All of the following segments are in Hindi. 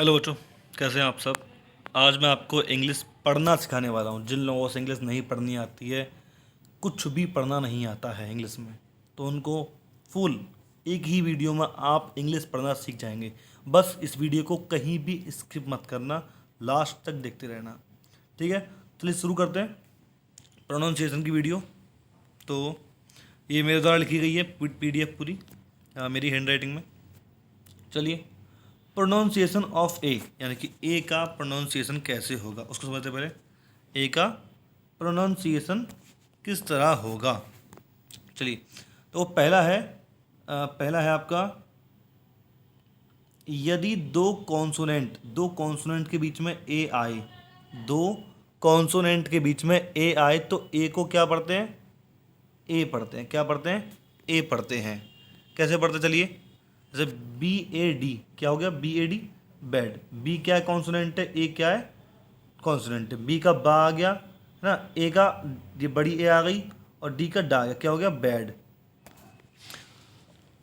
हेलो बच्चों, कैसे हैं आप सब। आज मैं आपको इंग्लिश पढ़ना सिखाने वाला हूँ। जिन लोगों से इंग्लिश नहीं पढ़नी आती है, कुछ भी पढ़ना नहीं आता है इंग्लिश में, तो उनको फुल एक ही वीडियो में आप इंग्लिश पढ़ना सीख जाएंगे। बस इस वीडियो को कहीं भी स्किप मत करना, लास्ट तक देखते रहना। ठीक है, चलिए शुरू करते हैं प्रोनाउंसिएशन की वीडियो। तो ये मेरे द्वारा लिखी गई है PDF पूरी, मेरी हैंड राइटिंग में। चलिए, प्रोनाउंसिएशन ऑफ ए, यानी कि ए का प्रोनाउंसिएशन कैसे होगा उसको समझते हैं पहले। ए का प्रोनाउंसिएशन किस तरह होगा। चलिए, तो पहला है आपका, यदि दो कॉन्सोनेंट के बीच में ए आए, दो कॉन्सोनेंट के बीच में ए आए तो ए को क्या पढ़ते हैं? ए पढ़ते हैं। क्या पढ़ते हैं? ए पढ़ते हैं। कैसे पढ़ते? चलिए, जैसे BAD, क्या हो गया? BAD bad. बी क्या है? कॉन्सोनेंट है। ए क्या है? कॉन्सोनेंट है। बी का बा आ गया है ना, ए का ये बड़ी ए आ गई, और डी का डा आ गया। क्या हो गया? बैड।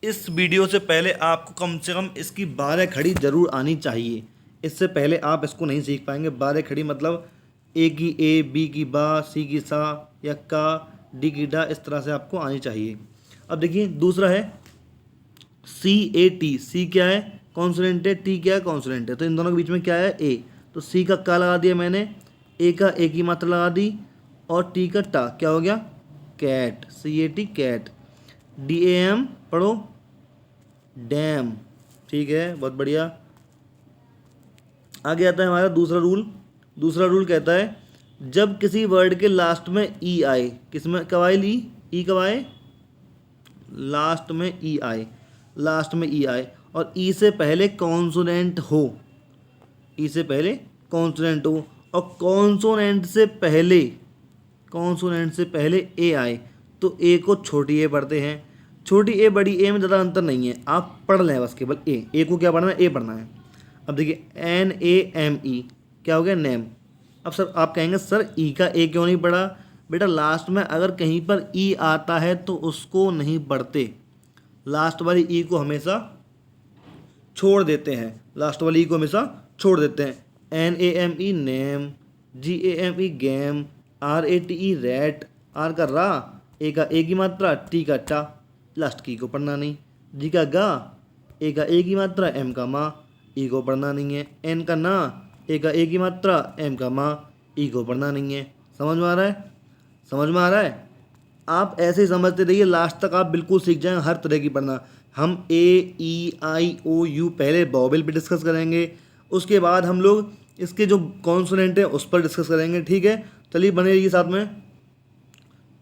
इस वीडियो से पहले आपको कम से कम इसकी 12 खड़ी जरूर आनी चाहिए। इससे पहले आप इसको नहीं सीख पाएंगे। 12 खड़ी मतलब ए की ए, बी की बा, सी की सा या का, डी की डा, इस तरह से आपको आनी चाहिए। अब देखिए, दूसरा है CAT। सी क्या है? कॉन्सोनेंट है। टी क्या है? कॉन्सोनेंट है। तो इन दोनों के बीच में क्या है? ए। तो सी का का लगा दिया मैंने, ए का ए की मात्रा लगा दी, और टी का टा। क्या हो गया? कैट। CAT cat. DAM पढ़ो, डैम। ठीक है, बहुत बढ़िया। आगे आता है हमारा दूसरा रूल। दूसरा रूल कहता है, जब किसी वर्ड के लास्ट में ई आए, किस में कब आए? ई कब आए? लास्ट में ई आए। लास्ट में ई आए और ई से पहले कॉन्सोनेंट हो। ई से पहले कॉन्सोनेंट हो और कॉन्सोनेंट से पहले ए आए, तो ए को छोटी ए पढ़ते हैं। छोटी ए बड़ी ए में ज़्यादा अंतर नहीं है, आप पढ़ लें बस केवल ए को क्या पढ़ना है? ए पढ़ना है। अब देखिए, NAME क्या हो गया? नेम। अब सर आप कहेंगे, सर ई का ए क्यों नहीं पढ़ा? बेटा, लास्ट में अगर कहीं पर ई आता है तो उसको नहीं पढ़ते। लास्ट वाली ई को हमेशा छोड़ देते हैं। लास्ट वाली ई को हमेशा छोड़ देते हैं। NAME name, GAME game, RATE rat, R का रा, ए का ए की मात्रा, टी का टा, लास्ट की को पढ़ना नहीं। जी का गा, ए का ए की मात्रा, एम का माँ, ई को पढ़ना नहीं है। एन का ना, ए का ए की मात्रा, एम का माँ, ई को पढ़ना नहीं है। समझ में आ रहा है? समझ में आ रहा है? आप ऐसे ही समझते रहिए, लास्ट तक आप बिल्कुल सीख जाएं हर तरह की पढ़ना। हम AEIOU पहले वॉवेल पे डिस्कस करेंगे, उसके बाद हम लोग इसके जो कॉन्सोनेंट है उस पर डिस्कस करेंगे। ठीक है, चलिए बने रहिए साथ में।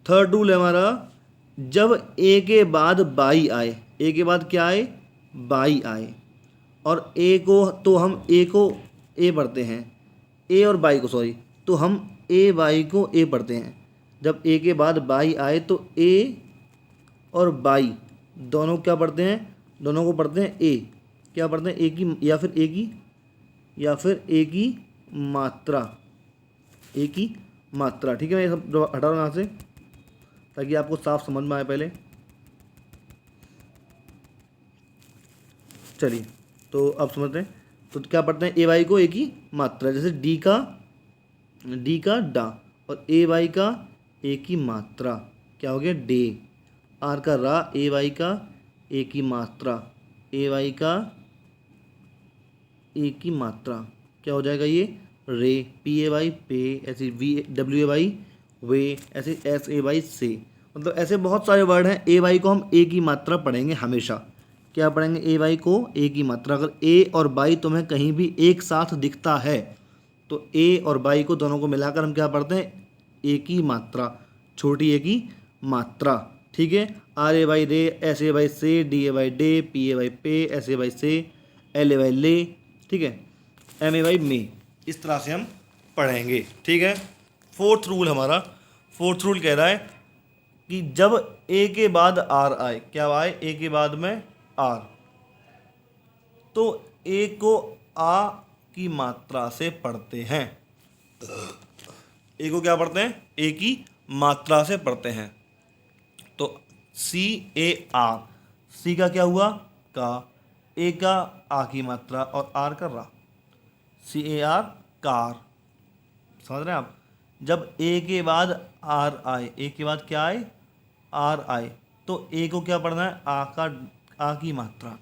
थर्ड रूल है हमारा, जब ए के बाद बाई आए, ए के बाद क्या आए? बाई आए, और ए को तो हम ए को ए पढ़ते हैं, ए और बाई को सॉरी, तो हम ए बाई को ए पढ़ते हैं। जब ए के बाद बाई आए तो ए और बाई दोनों क्या पढ़ते हैं? दोनों को पढ़ते हैं ए। क्या पढ़ते हैं? ए की या फिर ए की मात्रा। ए की मात्रा। ठीक है, मैं ये सब हटा रहा हूँ यहाँ से ताकि आपको साफ समझ में आए पहले। चलिए, तो अब समझते हैं। तो क्या पढ़ते हैं? ए वाई को ए की मात्रा, जैसे डी का डा, और ए वाई का ए की मात्रा। क्या हो गया? डे। आर का रा, ए वाई का ए की मात्रा, ए वाई का ए की मात्रा। क्या हो जाएगा ये? रे। PAY पे, ऐसे WAY वे, ऐसे SAY से। मतलब ऐसे बहुत सारे वर्ड हैं। ए वाई को हम ए की मात्रा पढ़ेंगे हमेशा। क्या पढ़ेंगे? ए वाई को ए की मात्रा। अगर ए और बाई तुम्हें कहीं भी एक साथ दिखता है तो ए और बाई को दोनों को मिलाकर हम क्या पढ़ते हैं? ए की मात्रा, छोटी ए की मात्रा। ठीक है, RAY रे, SAY से, DAY डे, PAY पे, SAY से, LAY ले। ठीक है, MAY में। इस तरह से हम पढ़ेंगे। ठीक है, फोर्थ रूल कह रहा है कि जब ए के बाद आर आए, क्या आए? ए के बाद में आर, तो ए को आ की मात्रा से पढ़ते हैं। ए को क्या पढ़ते हैं? ए की मात्रा से पढ़ते हैं। तो CAR, सी का क्या हुआ? का, ए का आ की मात्रा, और आर का रा। CAR कार, समझ रहे हैं आप। जब ए के बाद आर आए, ए के बाद क्या आए, आर आए, तो ए को क्या पढ़ना है, आ की मात्रा,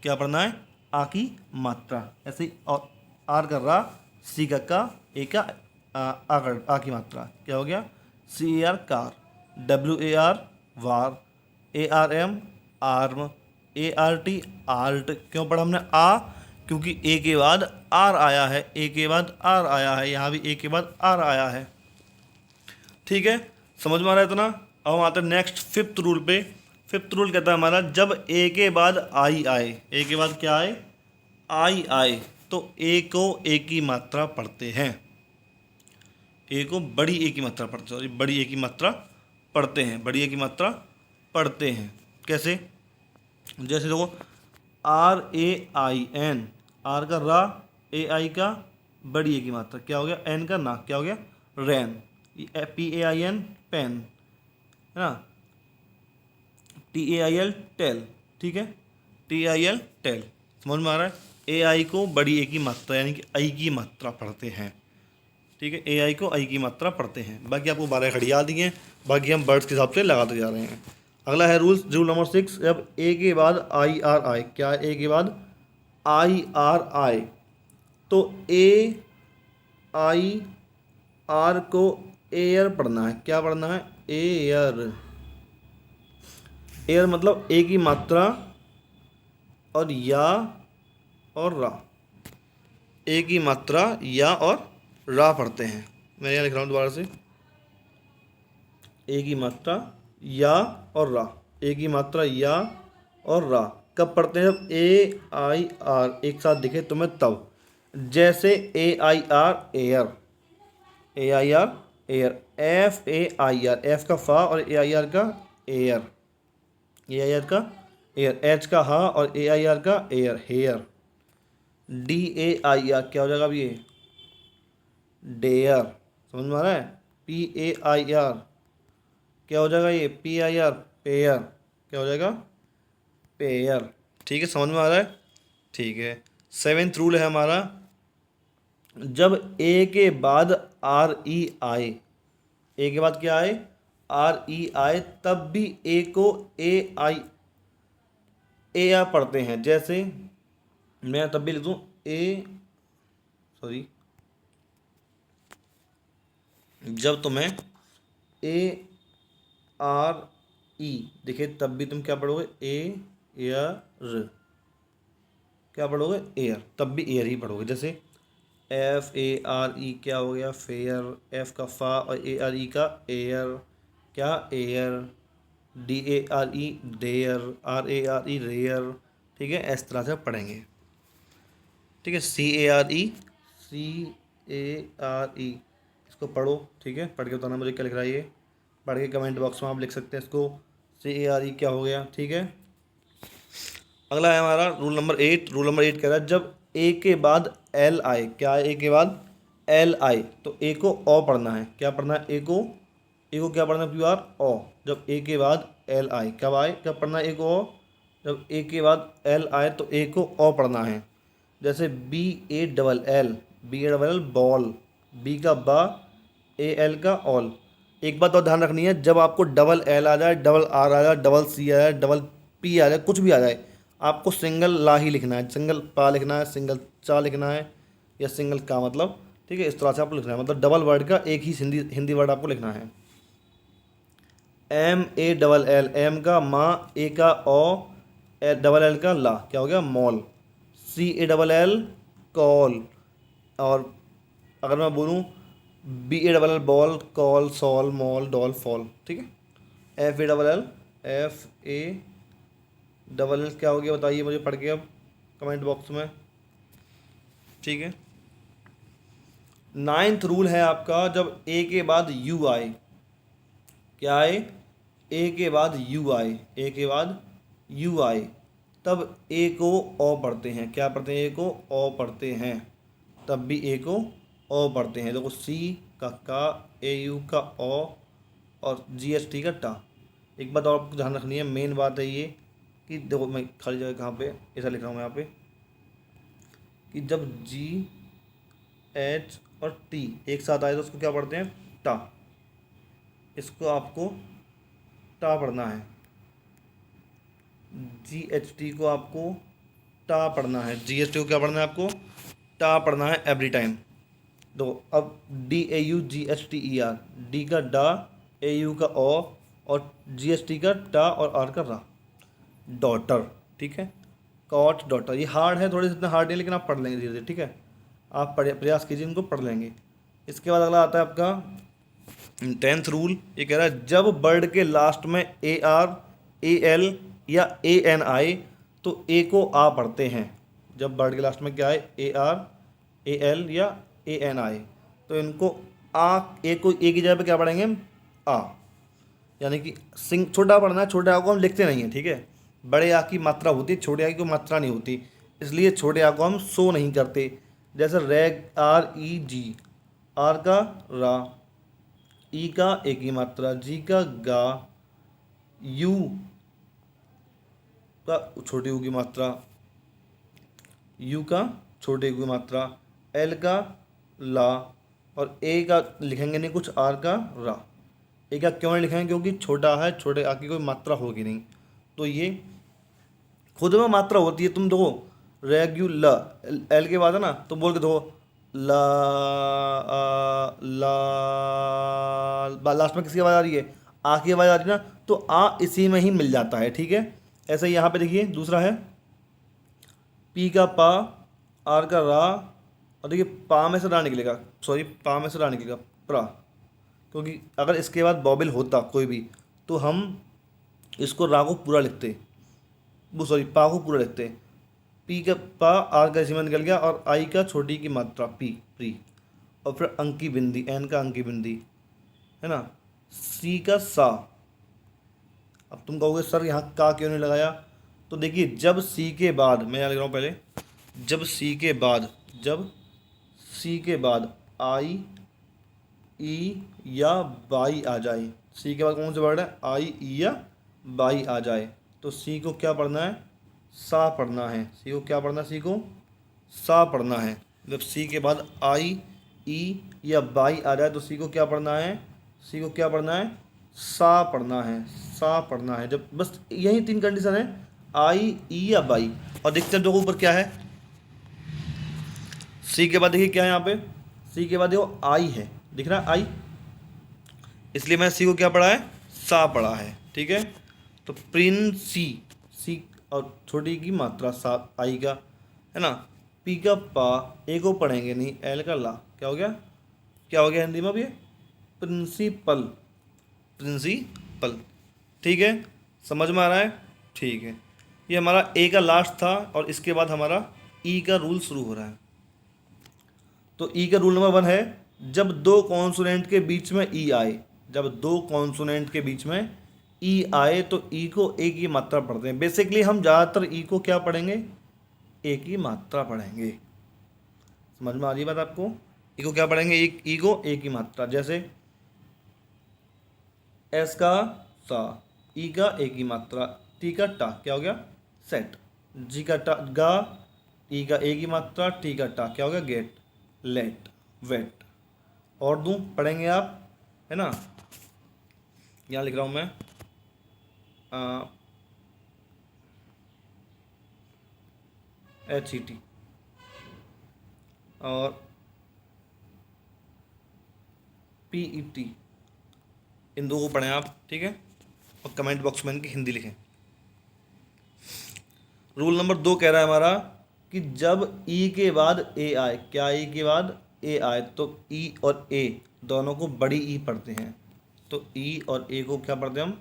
क्या पढ़ना है, आ की मात्रा। ऐसे ही और आर कर रहा, सी का ए का आ की मात्रा, क्या हो गया, CAR कार, WAR वार, ARM आर्म, ART आर्ट। क्यों पढ़ा हमने आ, क्योंकि ए के बाद आर आया है, ए के बाद आर आया है, यहाँ भी ए के बाद आर आया है। ठीक है, समझ में आ रहा है इतना। अब हम आते हैं नेक्स्ट फिफ्थ रूल पे। फिफ्थ रूल कहता है हमारा, जब ए के बाद आई आए, ए के बाद क्या आए, आई आए, तो ए को ए की मात्रा पढ़ते हैं, ए को बड़ी ए की मात्रा पढ़ते, सॉरी बड़ी ए की मात्रा पढ़ते हैं, बड़ी ए की मात्रा पढ़ते हैं। कैसे, जैसे देखो, RAIN, आर का रा, AI का बड़ी ए की मात्रा, क्या हो गया, एन का ना, क्या हो गया, रैन, PAIN पेन, है ना, TAIL टेल, ठीक है, TIL टेल, समझ में आ रहा है। AI को बड़ी ए की मात्रा यानी कि आई की मात्रा पढ़ते हैं, ठीक है, AI को आई की मात्रा पढ़ते हैं। बाकी आपको 12 खड़ी याद ही हैं, बाकी हम वर्ड्स के हिसाब से लगाते जा रहे हैं। अगला है रूल नंबर 6, जब ए के बाद IR आए, क्या ए के बाद IR आए, तो AIR को एयर पढ़ना है, क्या पढ़ना है, एयर। एयर मतलब ए की मात्रा और या और रा, ए की मात्रा या और रा पढ़ते हैं। मैं यहाँ लिख रहा हूँ दोबारा से, ए की मात्रा या और रा, ए की मात्रा या और रा कब पढ़ते हैं, जब AIR एक साथ दिखे तुम्हें तब। जैसे AIR air, AIR air, FAIR F का फा और AIR का एयर, AIR का एयर, एच का हा और AIR का एयर, हेयर। DAIR क्या हो जाएगा अब ये, डेयर, समझ में आ रहा है। PAIR क्या हो जाएगा ये, PIR पेयर, क्या हो जाएगा, पेयर। ठीक है, समझ में आ रहा है। ठीक है, 7th रूल है हमारा, जब ए के बाद RE आए, ए के बाद क्या आए, RE आए, तब भी ए को AR पढ़ते हैं। जैसे मैं तब भी लिख दूँ जब तुम्हें ARE दिखे तब भी तुम क्या पढ़ोगे, एयर, क्या पढ़ोगे, एयर, तब भी एयर ही पढ़ोगे। जैसे FARE क्या हो गया, फेयर, एफ का फा और ARE का एयर, क्या, air. DARE dare, RARE rare, ठीक है, इस तरह से पढ़ेंगे। ठीक है, CARE इसको पढ़ो, ठीक है, पढ़ के बताना मुझे क्या लिख रहा है ये, पढ़ के कमेंट बॉक्स में आप लिख सकते हैं इसको, CARE क्या हो गया। ठीक है, अगला है हमारा रूल नंबर 8। रूल नंबर 8 कह रहा है, जब ए के बाद एल आए, क्या है, ए के बाद एल आए, तो ए को ओ पढ़ना है, क्या पढ़ना है, ए को क्या पढ़ना है, प्यूआर ओ। जब ए के बाद एल आए, कब आए, कब पढ़ना है, ए को ओ, जब ए के बाद एल आए तो ए को ओ पढ़ना है। जैसे BALL बॉल, बी का बा, AL का ऑल। एक बात और ध्यान रखनी है, जब आपको डबल एल आ जाए, डबल आर आ जाए, डबल सी आ जाए, डबल पी आ जाए, कुछ भी आ जाए, आपको सिंगल ला ही लिखना है, सिंगल पा लिखना है, सिंगल चा लिखना है, या सिंगल का मतलब, ठीक है, इस तरह से आपको लिखना है। मतलब डबल वर्ड का एक ही हिंदी वर्ड आपको लिखना है। MALL, एम का माँ, ए का ओ, डबल एल का ला, क्या हो गया, मॉल। CALL कॉल, और अगर मैं बोलूँ BALL ball, call, saul, mall, doll, fall, ठीक है। FALL क्या हो गया बताइए मुझे पढ़ के अब कमेंट बॉक्स में। ठीक है, 9th रूल है आपका, जब ए के बाद यू आए, क्या आए, ए के बाद यू आए, ए के बाद यू आए, तब ए को ओ पढ़ते हैं, क्या पढ़ते हैं, ए को ओ पढ़ते हैं, तब भी ए को ओ पढ़ते हैं। देखो C का AU का ओ और GST का टा। एक बात और आपको ध्यान रखनी है, मेन बात है ये कि देखो मैं खाली जगह कहाँ पे ऐसा लिख रहा हूँ यहाँ पे, कि जब G एच और टी एक साथ आए तो उसको क्या पढ़ते हैं, टा। इसको आपको टा पढ़ना है। जी एच टी को आपको टा पढ़ना है। जी एच टी को क्या पढ़ना है आपको, टा पढ़ना है एवरी टाइम। तो अब D A you ji H T E R, D का डा, ए यू का ओ, और जी एच टी का टा और आर का रा, डॉटर। ठीक है, कॉट डॉटर। ये हार्ड है थोड़े से, इतना हार्ड नहीं, लेकिन आप पढ़ लेंगे धीरे धीरे। ठीक है, आप प्रयास कीजिए, इनको पढ़ लेंगे। इसके बाद अगला आता है आपका 10th रूल। ये कह रहा है जब वर्ड के लास्ट में ए आर, ए एल या ए एन आए तो ए को आ पढ़ते हैं। जब वर्ड के लास्ट में क्या आए, ए आर, ए एल या ए एन आए तो इनको आ, ए को ए की जगह पे क्या पढ़ेंगे, आ। यानी कि सिंग छोटा पढ़ना है, छोटे आ को हम लिखते नहीं हैं। ठीक है, बड़े आ की मात्रा होती है, छोटे आ की कोई मात्रा नहीं होती, इसलिए छोटे आ को हम सो नहीं करते। जैसे rag, R E G, R का रा, ई का ए की मात्रा, जी का गा, यू का छोटी यू की मात्रा, यू का छोटे यू की मात्रा, एल का ला, और ए का लिखेंगे नहीं कुछ, आर का रा। ए का क्यों नहीं लिखेंगे, क्योंकि छोटा है, छोटे आ की कोई मात्रा होगी नहीं, तो ये खुद में मात्रा होती है। तुम देखो रेगुलर, एल के बाद है ना, तो बोल के देखो ला, ला, लास्ट में किसकी आवाज़ आ रही है, आ की आवाज़ आ रही है ना, तो आ इसी में ही मिल जाता है। ठीक है, ऐसे ही यहाँ पे देखिए दूसरा है पी का पा, आर का रा, और देखिए पा में से रा निकलेगा, सॉरी पा में से रा निकलेगा प्रा, क्योंकि अगर इसके बाद बॉबिल होता कोई भी तो हम इसको रा को पूरा लिखते, वो सॉरी पा को पूरा लिखते। पी का पा, आर का इसी में निकल गया, और आई का छोटी की मात्रा पी, प्री, और फिर अंकी बिंदी, एन का अंकी बिंदी, है ना, सी का सा। अब तुम कहोगे सर यहाँ का क्यों नहीं लगाया, तो देखिए जब सी के बाद, मैं यहाँ लिख रहा हूँ पहले, जब सी के बाद, जब सी के बाद आई, ई या बाई आ जाए, सी के बाद कौन सा वर्ड है, आई, ई या बाई आ जाए, तो सी को क्या पढ़ना है, सा पढ़ना है। सी को क्या पढ़ना है, सी को सा पढ़ना है। जब सी के बाद आई, ई या बाई आ जाए तो सी को क्या पढ़ना है, सी को क्या पढ़ना है, सा पढ़ना है, सा पढ़ना है। जब बस यही तीन कंडीशन है, आई, ई या बाई। और देखते हैं देखो ऊपर क्या है, सी के बाद देखिए क्या है यहाँ पे, सी के बाद देखो आई है, दिख रहा है आई, इसलिए मैं सी को क्या पढ़ा है, सा पढ़ा है। ठीक है, तो प्रिंसी, सी और छोटी की मात्रा सा, आई का, है ना, पी का पा, ए को पढ़ेंगे नहीं, एल का ला, क्या हो गया, क्या हो गया हिंदी में अब ये, प्रिंसिपल, प्रिंसिपल। ठीक है, समझ में आ रहा है। ठीक है, ये हमारा ए का लास्ट था, और इसके बाद हमारा ई का रूल शुरू हो रहा है। तो ई का रूल नंबर 1 है, जब दो कॉन्सोनेंट के बीच में ई आए, जब दो कॉन्सोनेंट के बीच में ई आए तो ई को ए की मात्रा पढ़ते हैं। बेसिकली हम ज़्यादातर ई को क्या पढ़ेंगे, ए की मात्रा पढ़ेंगे। समझ में आ रही बात आपको, ई को क्या पढ़ेंगे, ई को ए की मात्रा। जैसे एस का सा, ई का ए की मात्रा, टी का टा, क्या हो गया सेट, जी का टा गा, ई का ए की मात्रा, टी का टा, क्या हो गया गेट, लेट, वेट। और दूँ पढ़ेंगे आप, है ना, यहाँ लिख रहा हूँ मैं, एच ई टी और पी ई टी, इन दो को पढ़ें आप। ठीक है, और कमेंट बॉक्स में इनकी हिंदी लिखें। रूल नंबर 2 कह रहा है हमारा कि जब ई के बाद ए आए, क्या ई के बाद ए आए, तो ई और ए दोनों को बड़ी ई पढ़ते हैं। तो ई और ए को क्या पढ़ते हैं हम,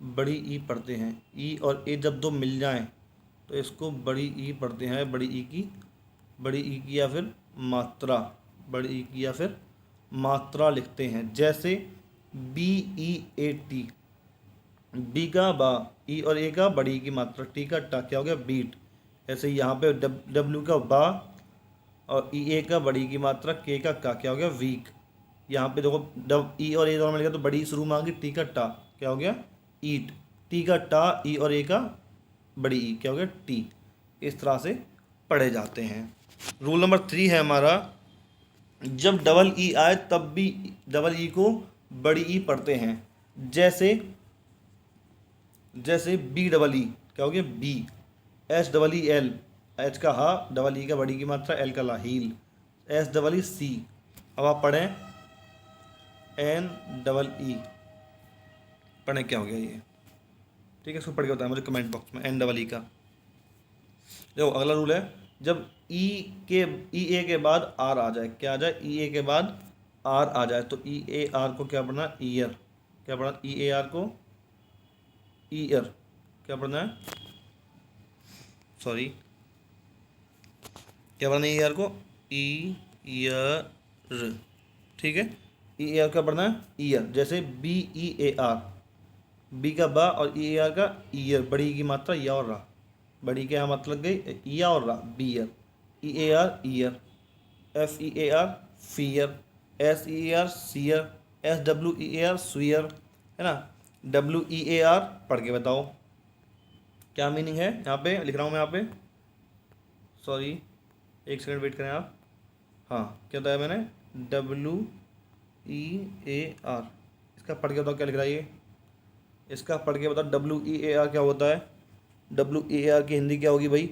बड़ी ई पढ़ते हैं। ई और ए जब दो मिल जाएं तो इसको बड़ी ई पढ़ते हैं, बड़ी ई की या फिर मात्रा, बड़ी ई की या फिर मात्रा लिखते हैं। जैसे B E A T, B का बा, ई और ए का बड़ी की मात्रा, टी का टा, क्या हो गया बीट। ऐसे ही यहाँ पे डब्ल्यू का बा और ई ए का बड़ी की मात्रा, के का क्या हो गया वीक। यहाँ पे देखो जब ई और ए दोनों मिल गया तो बड़ी शुरू में आ गई, टी का टा, क्या हो गया ईट, टी का टा, ई और ए का बड़ी ई, क्या हो गया टी। इस तरह से पढ़े जाते हैं। रूल नंबर 3 है हमारा जब डबल ई आए तब भी डबल ई को बड़ी ई पढ़ते हैं। जैसे जैसे बी डबल ई क्या हो गया bee, H double E L, H का हा, डबल ई का बड़ी की मात्रा, एल का ला हील, एस डबल ई सी। अब आप पढ़ें एन डबल ई, पढ़ें क्या हो गया ये, ठीक है, इसको पढ़ के बताएं मुझे कमेंट बॉक्स में एन डबल ई का। देखो अगला रूल है, जब ई ए के बाद आर आ जाए, क्या आ जाए, ई ए के बाद आर आ जाए, तो ई ए आर को क्या पढ़ना, ईयर, क्या पढ़ना, ई ए आर को ईयर, क्या पढ़ना है, सॉरी क्या पढ़ना है, ई आर को ईयर, ठीक है, ई ए आर क्या पढ़ना है, ईयर। जैसे B E A R, B का बा और ई ए आर का ईयर, बड़ी की मात्रा या और रा, बड़ी के यहाँ मतलब गई या और रा, beer, E A R ear, F E A R fear, S E A R sear, S W E A R swear, है ना, डब्ल्यू ई ए आर, पढ़ के बताओ क्या मीनिंग है, यहाँ पे लिख रहा हूँ मैं, यहाँ पे सॉरी एक सेकंड वेट करें आप, हाँ क्या बताया मैंने, डब्ल्यू ई ए आर, इसका पढ़ के बताओ क्या लिख रहा है ये, इसका पढ़ के बताओ डब्ल्यू ई ए आर क्या होता है, डब्ल्यू ई ए आर की हिंदी क्या होगी भाई।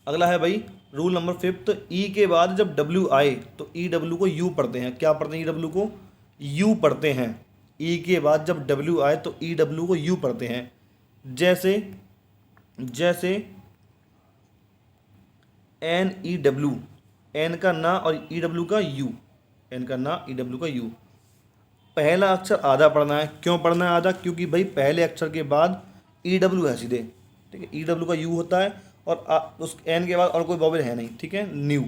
अगला है भाई रूल नंबर 5, ई के बाद जब डब्ल्यू आए तो ई डब्ल्यू को यू पढ़ते हैं, क्या पढ़ते हैं, ई डब्ल्यू को यू पढ़ते हैं, ई के बाद जब डब्ल्यू आए तो ई डब्ल्यू को यू पढ़ते हैं। जैसे जैसे एन ई डब्ल्यू, एन का ना और ई डब्ल्यू का यू, एन का ना ई डब्ल्यू का यू, पहला अक्षर आधा पढ़ना है, क्यों पढ़ना है आधा, क्योंकि भाई पहले अक्षर के बाद ई डब्ल्यू है सीधे, ठीक है, ई डब्ल्यू का यू होता है और उस एन के बाद और कोई वॉवेल है नहीं, ठीक है, न्यू,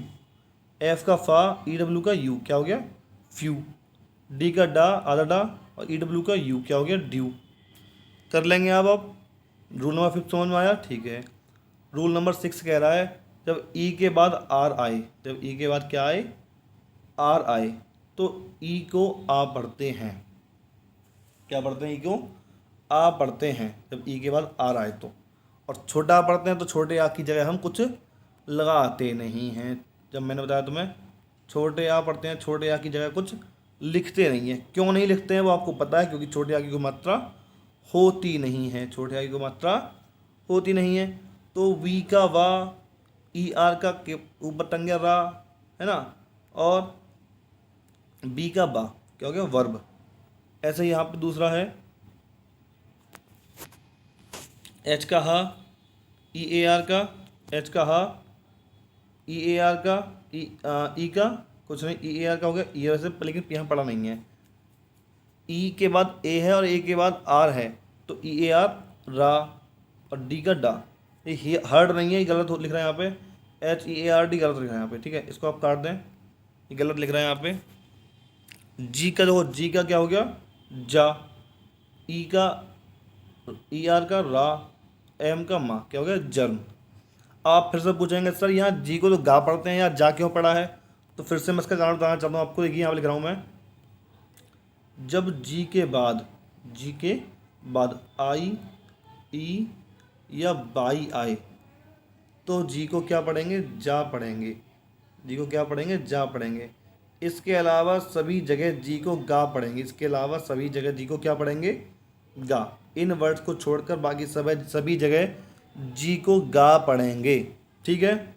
एफ का फा, ई डब्ल्यू का यू, क्या हो गया फ्यू, डी का डा आधा डा और ई डब्ल्यू का यू, क्या हो गया ड्यू। कर लेंगे आप रूल नंबर 5 समझ में आया, ठीक है। रूल नंबर 6 कह रहा है, जब ई के बाद आर आए, जब ई के बाद क्या आए, आर आए, तो ई को आ पढ़ते हैं, क्या पढ़ते हैं, ई को आ पढ़ते हैं, जब ई के बाद आर आए तो। और छोटा पढ़ते हैं तो छोटे आ की जगह हम कुछ लगाते नहीं हैं, जब मैंने बताया तुम्हें छोटे आ पढ़ते हैं, छोटे आ की जगह कुछ लिखते नहीं हैं, क्यों नहीं लिखते हैं वो आपको पता है, क्योंकि छोटे आ की कोई मात्रा होती नहीं है, छोटे आ की कोई मात्रा होती नहीं है। तो वी का वा, ई आर का के ऊपर टंगे रा, है ना, और बी का बा, क्या हो गया वर्ब। ऐसे ही यहाँ पे दूसरा है एच का हा, ई ए आर का, एच का हा, ई ए आर का, ई का कुछ नहीं, ई ए आर का हो गया ई, वैसे लेकिन यहाँ पढ़ा नहीं है, ई के बाद ए है और ए के बाद आर है, तो ई ए आर रा, और डी का डा, ये हर्ड नहीं है, ये गलत लिख रहा है यहाँ पे, H E A R D गलत लिख रहा है यहाँ पे, ठीक है, इसको आप काट दें, ये गलत लिख रहा है यहाँ पे। जी का देखो, जी का क्या हो गया जा, ई का ई आर का रा, एम का मा, क्या हो गया जन्म। आप फिर से पूछेंगे सर यहाँ जी को तो गा पढ़ते हैं, यहाँ जा क्यों पढ़ा है, तो फिर से मैं इसका कारण बताना चाहता हूँ आपको, देखिए यहाँ लिख रहा हूँ मैं, जब जी के बाद आई ई या बाई आए तो जी को क्या पढ़ेंगे, जा पढ़ेंगे, जी को क्या पढ़ेंगे, जा पढ़ेंगे। इसके अलावा सभी जगह जी को गा पढ़ेंगे, इसके अलावा सभी जगह जी को क्या पढ़ेंगे, गा। इन वर्ड्स को छोड़कर बाकी सभी जगह जी को गा पढ़ेंगे, ठीक है।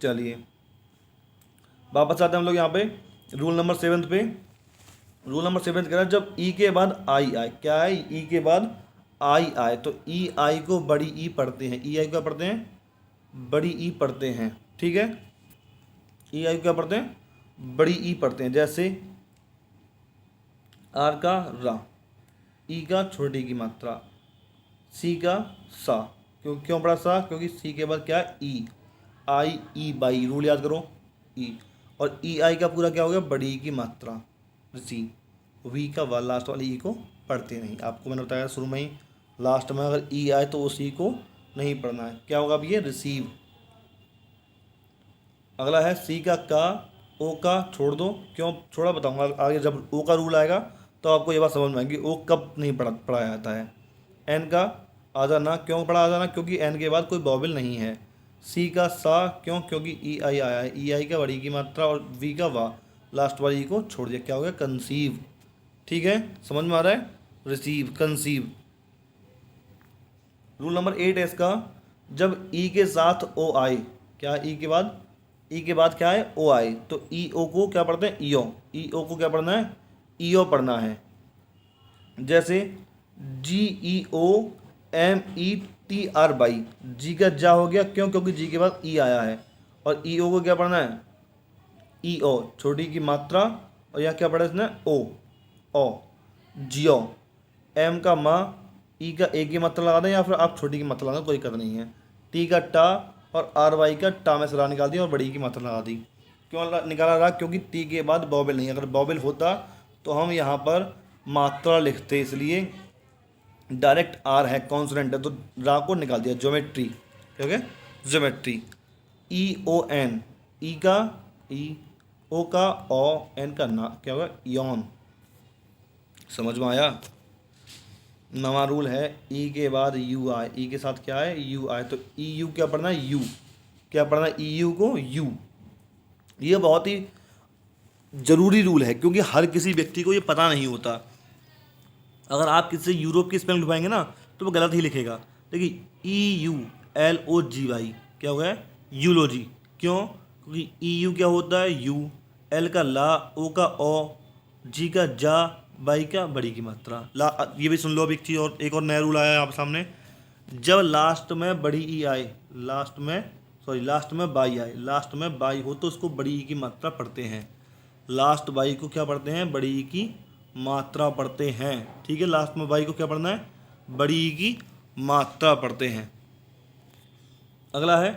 चलिए वापस आते हैं हम लोग यहाँ पे रूल नंबर 7 पे। रूल नंबर 7 कह रहा है, जब ई के बाद आई आए, क्या है, ई के बाद आई आए, तो ई आई को बड़ी ई पढ़ते हैं, ई आई को क्या पढ़ते हैं, बड़ी ई पढ़ते हैं, ठीक है, ई आई को क्या पढ़ते हैं, बड़ी ई पढ़ते हैं। जैसे आर का रा, ई का छोटी की मात्रा, सी का सा, क्यों पढ़ा सा, क्योंकि सी के बाद क्या है ई, आई ई बाई, रूल याद करो ई, और ई आई का पूरा क्या हो गया बड़ी ई की मात्रा सी, वी का वा, लास्ट वाली ई को पढ़ते नहीं। आपको मैंने बताया शुरू में ही, लास्ट में अगर ई आए तो उसी को नहीं पढ़ना है, क्या होगा अब ये रिसीव। अगला है सी का ओ का छोड़ दो, क्यों छोड़ा बताऊंगा आगे, जब ओ का रूल आएगा तो आपको ये बात समझ में आएगी ओ कब नहीं पढ़ाया जाता है। एन का आधा ना, क्यों पढ़ा आधा ना, क्योंकि एन के बाद कोई वॉवेल नहीं है। सी का सा, क्यों? क्योंकि ई आई आया है, ई आई का बड़ी की मात्रा और वी का वा, लास्ट वाली ई को छोड़ दिया, क्या हो गया? कंसीव। ठीक है, समझ में आ रहा है? Receive, conceive. रूल नंबर 8 है इसका, जब ई के साथ ओ आए, क्या ई के बाद? ई के बाद क्या है? ओ आए, तो ई ओ को क्या पढ़ते हैं? ईओ। ई ओ को क्या पढ़ना है? ईओ पढ़ना है। जैसे G E O M E T R Y, G का जा हो गया, क्यों? क्योंकि जी के बाद ई आया है। और ई ओ को क्या पढ़ना है? ई ओ, छोटी की मात्रा, और यहाँ क्या पढ़ा इसने? ओ, ओ, जियो। एम का मा, ई का एक की मात्रा लगा दें या फिर आप छोटी की मात्रा लगा दें, कोई दिक्कत नहीं है। टी का टा और आर वाई का टा में से रा निकाल दिया और बड़ी की मात्रा लगा दी। क्यों निकाला रहा? क्योंकि टी के बाद बॉबल नहीं है, अगर बॉबल होता तो हम यहाँ पर मात्रा लिखते, इसलिए डायरेक्ट आर है, कॉन्सोनेंट है, तो रा को निकाल दिया। ज्योमेट्री, क्या हो गया? ज्योमेट्री। ई ओ एन, ई का ई, ओ का ओ, एन का ना, क्या होगा? यौन। समझ में आया? नवा रूल है, ई के बाद यू आए, ई के साथ क्या है? यू आए, तो ई यू क्या पढ़ना है? यू। क्या पढ़ना है? ई यू को यू। ये बहुत ही ज़रूरी रूल है, क्योंकि हर किसी व्यक्ति को ये पता नहीं होता। अगर आप किसी से यूरोप की स्पेलिंग लिखवाएंगे ना तो वो गलत ही लिखेगा। देखिए, ई यू एल ओ जी वाई, क्या हो गया? यूलोजी। क्यों? क्योंकि ई यू क्या होता है? यू, एल का ला, ओ का ओ, जी का जा, बाई का बड़ी की मात्रा ला। ये भी सुन लो। अब एक चीज़ और, एक और नया रूल आया है आप सामने, जब लास्ट में बड़ी ई आए, लास्ट में बाई आए, लास्ट में बाई हो तो उसको बड़ी ई की मात्रा पढ़ते हैं। लास्ट बाई को क्या पढ़ते हैं? बड़ी ई की मात्रा पढ़ते हैं। ठीक है, लास्ट में बाई को क्या पढ़ना है? बड़ी ई की मात्रा पढ़ते हैं। अगला है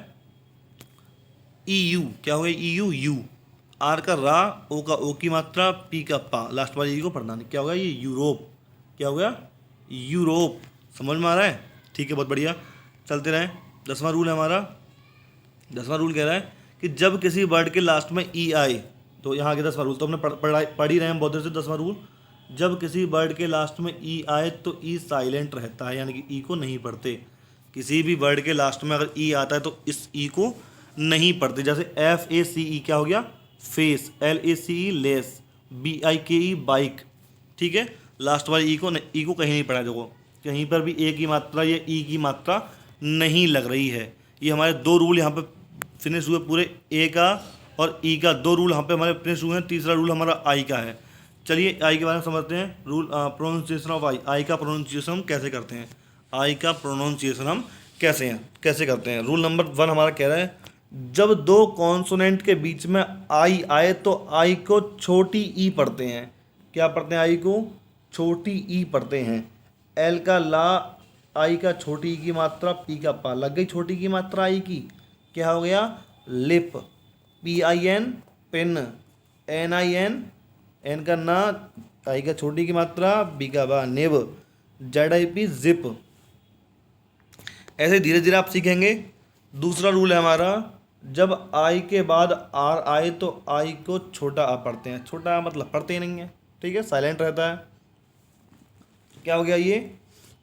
ई यू, क्या हो गया? ई यू यू, आर का रा, ओ का ओ की मात्रा, पी का पा, लास्ट वाली ई को पढ़ना नहीं। क्या हो गया? ये यूरोप। क्या हो गया? यूरोप। समझ में आ रहा है? ठीक है, बहुत बढ़िया, चलते रहें। 10वां रूल है हमारा। 10वां रूल कह रहा है कि जब किसी वर्ड के लास्ट में ई आए, तो यहाँ आगे 10वां रूल तो हमने पढ़ ही रहे हैं बहुत देर से। 10वां रूल, जब किसी वर्ड के लास्ट में ई आए तो ई साइलेंट रहता है, यानी कि ई को नहीं पढ़ते। किसी भी वर्ड के लास्ट में अगर ई आता है तो इस ई को नहीं पढ़ते। जैसे एफ ए सी ई, क्या हो गया? Face. L A C E, lace. B I K E, bike. ठीक है, लास्ट वाली ई को कहीं नहीं पढ़ा। देखो, कहीं पर भी ए की मात्रा या ई की मात्रा नहीं लग रही है। ये हमारे 2 रूल यहाँ पे फिनिश हुए पूरे, ए का और ई का। 2 रूल यहाँ पे हमारे फिनिश हुए हैं। तीसरा रूल हमारा आई का है। चलिए आई के बारे में समझते हैं। रूल प्रोनाउंसिएशन ऑफ आई। आई का प्रोनाउंसिएशन हम कैसे करते हैं? आई का प्रोनाउंसिएशन हम कैसे करते हैं? रूल नंबर 1 हमारा कह रहा है, जब 2 कॉन्सोनेंट के बीच में आई आए तो आई को छोटी ई पढ़ते हैं। क्या पढ़ते हैं? आई को छोटी ई पढ़ते हैं। एल का ला, आई का छोटी ई की मात्रा, पी का पा, लग गई छोटी की मात्रा आई की, क्या हो गया? Lip. P I N, pen. N I N, N का ना, आई का छोटी की मात्रा, बी का बा, nib. Z I P, zip. ऐसे धीरे धीरे आप सीखेंगे। दूसरा रूल है हमारा, जब आई के बाद आर आए तो आई को छोटा आ पढ़ते हैं। छोटा आ मतलब पढ़ते ही नहीं है, ठीक है, साइलेंट रहता है। क्या हो गया ये?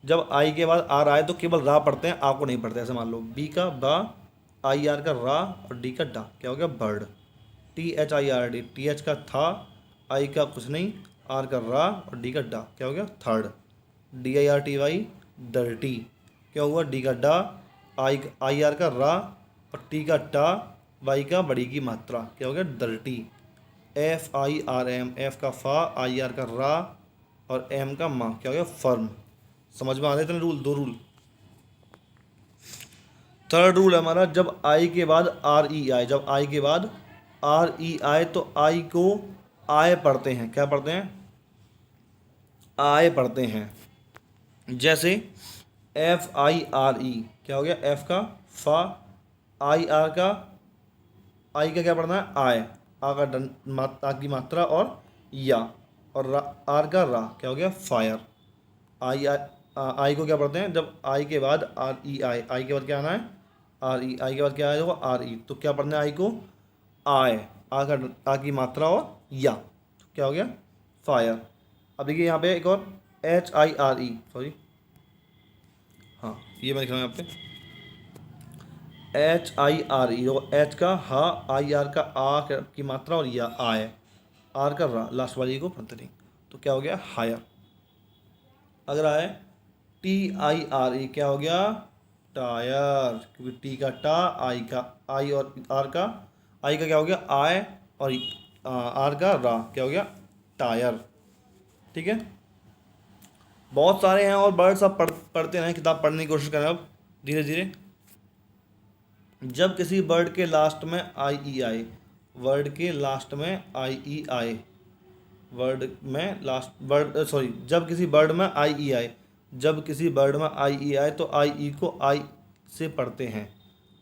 जब आई के बाद आर आए तो केवल रा पढ़ते हैं, आ को नहीं पढ़ते। ऐसे मान लो, बी का बा, आई आर का रा और डी का डा, क्या हो गया? Bird. T H I R D, T H का था, आई का कुछ नहीं, आर का रा और डी का डा, क्या हो गया? Third. D I R T Y, dirty. क्या हुआ? डी का डा, आई आर का रा और टी का टा, वाई का बड़ी की मात्रा, क्या हो गया? Dirty. F I R M, F का फा, आई आर का रा और एम का मा, क्या हो गया? फर्म। समझ में आ रहे थे रूल? 2 रूल। थर्ड रूल हमारा, जब आई के बाद आर ई आए, जब आई के बाद आर ई आए तो आई को आए पढ़ते हैं। क्या पढ़ते हैं? आए पढ़ते हैं। जैसे एफ आई आर ई, क्या हो गया? एफ का फा, आई आर का, आई का क्या पढ़ना है? आय। आ का आ की मात्रा और या, और आर का रा, क्या हो गया? फायर। आई को क्या पढ़ते हैं? जब आई के बाद आर ई आए, आई के बाद क्या आना है? R E. आई के बाद क्या आया होगा? R E. तो क्या पढ़ना है आई को? आय। आ की मात्रा और या, तो क्या हो गया? फायर। अब देखिए यहाँ पे एक और, H I R E, sorry, हाँ ये मैं लिख रहा हूँ यहाँ पे, HIRE, और एच का हा, IR का आ की मात्रा और या आय, आर का रा, लास्ट वाली को पढ़ते नहीं, तो क्या हो गया हायर। अगर आए TIRE, क्या हो गया टायर, क्योंकि टी का टा, आई का आई, और आर का आई का क्या हो गया आय, और आर का रा, क्या हो गया टायर। ठीक है, बहुत सारे हैं और वर्ड्स आप पढ़ते रहें, किताब पढ़ने की कोशिश करें अब धीरे धीरे। जब किसी वर्ड के लास्ट में आई ई आए, वर्ड के लास्ट में आई ई आए, वर्ड में लास्ट वर्ड सॉरी जब किसी वर्ड में आई ई आए, जब किसी वर्ड में आई ई आए तो आई ई को आई से पढ़ते हैं।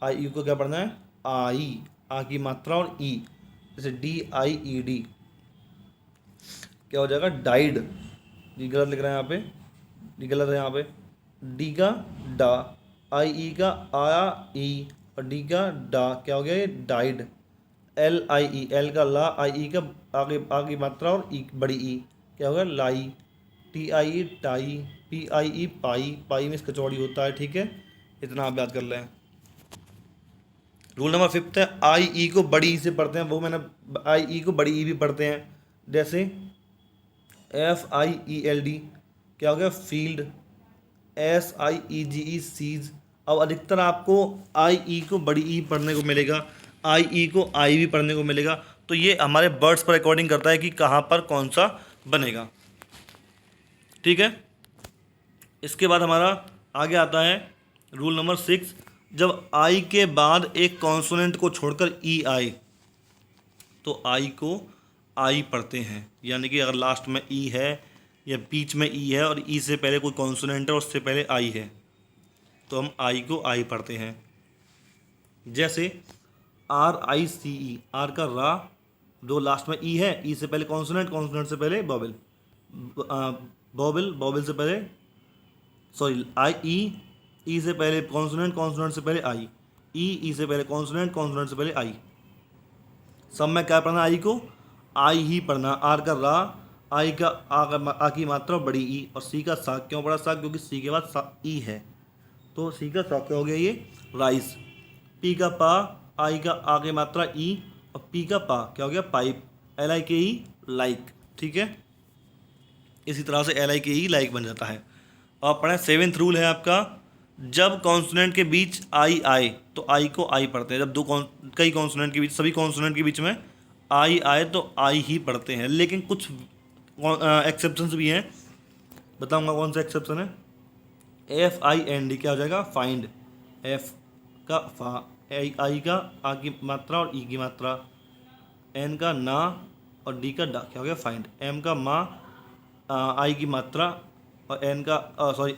आई ई को क्या पढ़ना है आई, आ की मात्रा और ई, जैसे DIED, क्या हो जाएगा डाइड, ये गलत लिख रहे हैं यहाँ पे, ये गलत है यहाँ पे, डी का डा, आई ई का आया ई, और डी का डा, क्या हो गया ये डाइड। LIE, एल का ला, आई ई का आगे मात्रा और ई बड़ी ई, क्या होगा लाई। TIE टाई, PIE पाई, पाई में कचौड़ी होता है। ठीक है, इतना आप याद कर लें। रूल नंबर 5 है आई ई को बड़ी ई से पढ़ते हैं, वो मैंने आई ई को बड़ी ई भी पढ़ते हैं, जैसे FIELD, क्या हो गया फील्ड, SIEGE सीज। अब अधिकतर आपको आई ई को बड़ी ई पढ़ने को मिलेगा, आई ई को आई भी पढ़ने को मिलेगा, तो ये हमारे वर्ड्स पर अकॉर्डिंग करता है कि कहाँ पर कौन सा बनेगा। ठीक है, इसके बाद हमारा आगे आता है रूल नंबर 6, जब आई के बाद एक कॉन्सोनेंट को छोड़कर ई आए तो आई को आई पढ़ते हैं, यानी कि अगर लास्ट में ई है या बीच में ई है और ई से पहले कोई कॉन्सोनेंट है और उससे पहले आई है तो हम आई को आई पढ़ते हैं। जैसे RICE, आर का रा, जो लास्ट में ई है, ई से पहले कॉन्सोनेंट, कॉन्सोनेंट से पहले बॉबल, बॉबल, बॉबल से पहले सॉरी आई ई से पहले कॉन्सोनेंट, कॉन्सोनेंट से पहले आई, ई से पहले कॉन्सोनेंट, कॉन्सोनेंट से पहले आई। सब में क्या पढ़ना आई को आई ही पढ़ना। आर का रा, आई का आ की मात्रा बड़ी ई, और सी का सा, क्यों पढ़ा सा क्योंकि सी के बाद सा ई है, तो सी का सा क्या हो गया ये राइस। पी का पा, आई का आ की मात्रा ई, और पी का पा क्या हो गया पाइप, LIKE लाइक। ठीक है, इसी तरह से LIKE लाइक बन जाता है। और पढ़ें 7th रूल है आपका, जब कॉन्सोनेंट के बीच आई आए तो आई को आई पढ़ते हैं। जब कई कॉन्सोनेंट के बीच, सभी कॉन्सोनेंट के बीच में आई आए तो आई ही पढ़ते हैं, लेकिन कुछ एक्सेप्शंस भी हैं, बताऊंगा कौन सा एक्सेप्शन है। FIND, क्या हो जाएगा फाइंड, एफ का फा, आई का आ की मात्रा और ई की मात्रा, एन का ना और डी का डा, क्या हो गया फाइंड। एम का माँ, आई की मात्रा और एन का सॉरी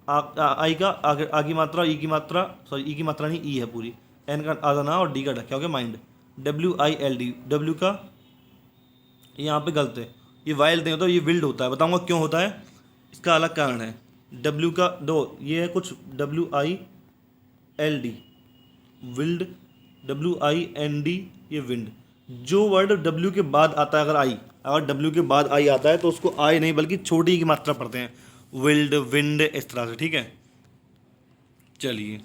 आई का आ की मात्रा, ई की मात्रा, सॉरी ई की मात्रा नहीं ई है पूरी, एन का आधा ना और डी का डा, क्या हो गया माइंड। WILD, डब्ल्यू का यहाँ पे गलत है, ये वाइल्ड नहीं होता, ये विल्ड होता है, बताऊंगा क्यों होता है, इसका अलग कारण है। डब्ल्यू का दो ये है कुछ, WILD विल्ड, WIND ये विंड। जो वर्ड डब्ल्यू के बाद आता है, अगर डब्ल्यू के बाद आई आता है तो उसको आई नहीं बल्कि छोटी की मात्रा पढ़ते हैं, विल्ड, विंड, इस तरह से। ठीक है, चलिए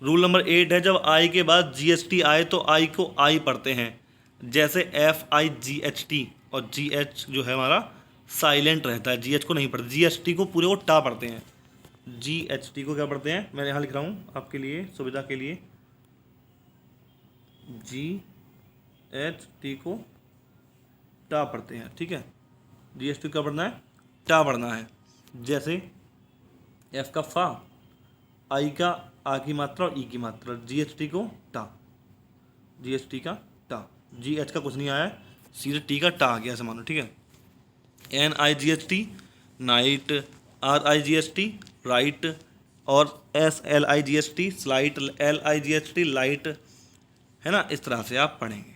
रूल नंबर 8 है, जब आई के बाद GST आए तो आई को आई पढ़ते हैं। जैसे FIGHT, और GH जो है हमारा साइलेंट रहता है, GH को नहीं पढ़ते, GST को पूरे को टा पढ़ते हैं। GHT को क्या पढ़ते हैं, मैं यहाँ लिख रहा हूँ आपके लिए सुविधा के लिए, GHT को टा पढ़ते हैं। ठीक है, GST क्या पढ़ना है टा पढ़ना है। जैसे F का फा, आई का आ की मात्रा और ई की मात्रा, GHT को टा, GST का टा, GH का कुछ नहीं आया है, सीधे टी का टा आ गया ऐसे मानो। ठीक है, NIGHT नाइट, RIGHT राइट, और SLIGHT स्लाइट, LIGHT लाइट, है ना, इस तरह से आप पढ़ेंगे।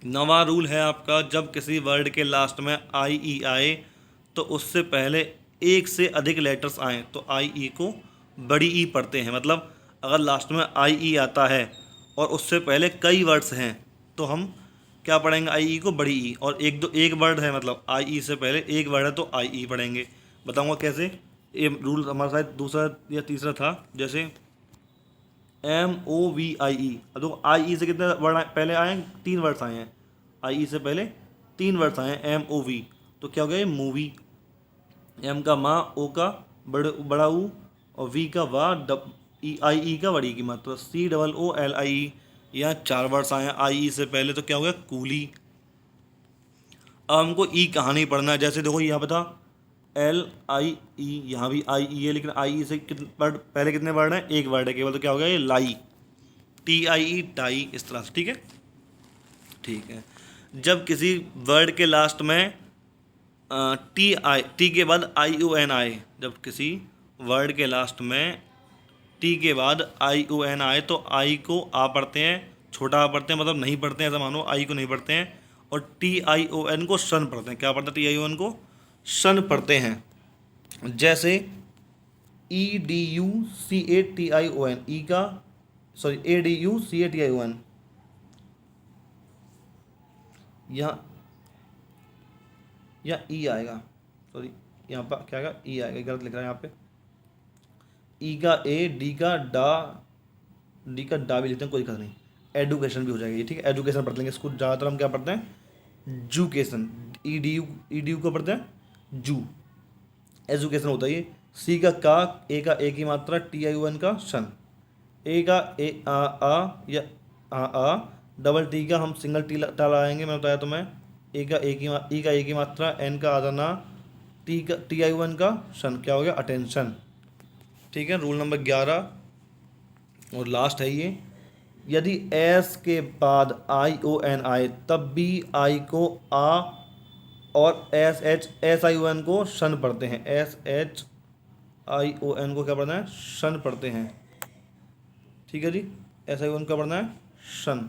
9वां रूल है आपका, जब किसी वर्ड के लास्ट में IE आए तो उससे पहले एक से अधिक लेटर्स आए तो IE को बड़ी ई पढ़ते हैं। मतलब अगर लास्ट में IE आता है और उससे पहले कई वर्ड्स हैं तो हम क्या पढ़ेंगे IE को बड़ी ई, और एक वर्ड है मतलब IE से पहले एक वर्ड है तो IE पढ़ेंगे। बताऊंगा कैसे, ये रूल हमारे साथ दूसरा या तीसरा था। जैसे MOVIE। अब देखो आई से कितने वर्ड पहले आए हैं, 3 वर्ड्स आए हैं, आई से पहले 3 वर्ड्स आए हैं, MOV, तो क्या हो गया ये मूवी। एम का माँ, ओ का बड़ा ऊ, और वी का वाह, आई का बड़ी की मात्रा, COOLIE। यहाँ 4 वर्ड्स आए हैं आई से पहले, तो क्या हो गया कूली। अब हमको ई कहानी पढ़ना है, जैसे देखो यहाँ पे था LIE, यहाँ भी IE है, लेकिन IE से पहले कितने वर्ड हैं, 1 वर्ड है केवल, तो क्या हो गया ये लाई, TIE टाई, इस तरह से। ठीक है, ठीक है। जब किसी वर्ड के लास्ट में टी के बाद ION आए, जब किसी वर्ड के लास्ट में टी के बाद ION आए, तो आई को आ पढ़ते हैं, छोटा आ पढ़ते हैं, मतलब नहीं पढ़ते हैं, ऐसा मानो आई को नहीं पढ़ते हैं, और TION को शन पढ़ते हैं। क्या पढ़ते हैं, TION को शन पढ़ते हैं। जैसे EDUCATION, ई का सॉरी ADUCATION, यहाँ ई आएगा, सॉरी यहाँ पर क्या आएगा, ई आएगा, गलत लिख रहा है यहाँ पे, ई का ए, डी का डा भी लिखते हैं, कोई दिक्कत नहीं, एडुकेशन भी हो जाएगी। ठीक है, एजुकेशन पढ़ लेंगे इसको, ज़्यादातर हम क्या पढ़ते हैं, जूकेशन, EDU को पढ़ते हैं जू, एजुकेशन होता है ये। सी का, ए का ए की मात्रा, TION का शन, ए का ए आ या आ, डबल टी का हम सिंगल टी लगाएंगे, मैंने बताया तुम्हें, ई का ए की मात्रा, एन का आदाना, TION का शन, क्या हो गया अटेंशन। ठीक है, रूल नंबर 11 और लास्ट है ये, यदि एस के बाद ION आए तब भी आई को आ और SION को शन पढ़ते हैं, SHION को क्या पढ़ना है, शन पढ़ते हैं। ठीक है जी, SION का पढ़ना है शन।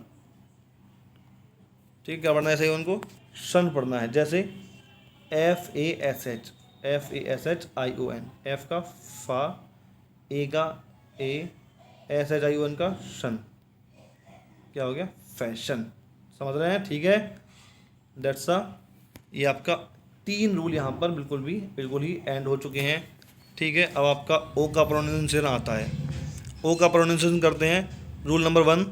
ठीक है, क्या पढ़ना है, SION को शन पढ़ना है। जैसे FASHION, एफ का फा, ए का ए, SHION का शन, क्या हो गया फैशन। समझ रहे हैं, ठीक है, दैट्स ये आपका 3 रूल यहाँ पर बिल्कुल ही एंड हो चुके हैं। ठीक है, अब आपका ओ का प्रोनाउंसिएशन आता है। ओ का प्रोनाउंसिएशन करते हैं। Rule number 1,